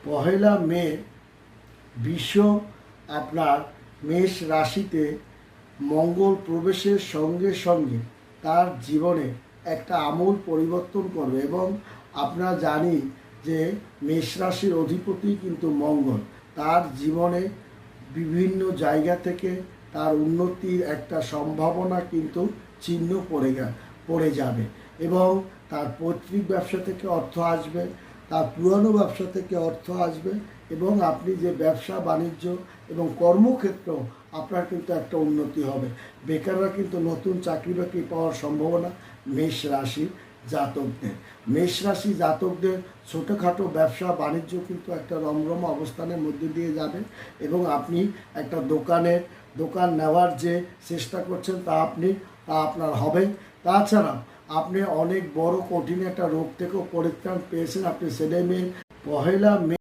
পহেলা মে বিশ্ব আপনার মেষ রাশিতে মঙ্গল প্রবেশের সঙ্গে সঙ্গে তার জীবনে একটা আমূল পরিবর্তন করবে। এবং আমরা জানি যে মেষ রাশির অধিপতি কিন্তু মঙ্গল। তার জীবনে বিভিন্ন জায়গা থেকে তার উন্নতির একটা সম্ভাবনা কিন্তু চিহ্ন পড়ে যাবে এবং তার পৈতৃক ব্যবসা থেকে অর্থ আসবে, তার পুরানো ব্যবসা থেকে অর্থ আসবে এবং আপনি যে ব্যবসা বাণিজ্য এবং কর্মক্ষেত্র আপনার কিন্তু একটা উন্নতি হবে। বেকাররা কিন্তু নতুন চাকরি বাকরি পাওয়ার সম্ভাবনা মেষ রাশির জাতকদের। মেষ রাশি জাতকদের ছোটোখাটো ব্যবসা বাণিজ্য কিন্তু একটা রমরমা অবস্থানের মধ্যে দিয়ে যাবে এবং আপনি একটা দোকান নেওয়ার যে চেষ্টা করছেন তা আপনার হবে। তাছাড়া আপনি অনেক বড় কঠিন একটা রোগ থেকেও পরিত্রাণ পেয়েছেন। আপনি ছেলে মেয়ে পহেলা মে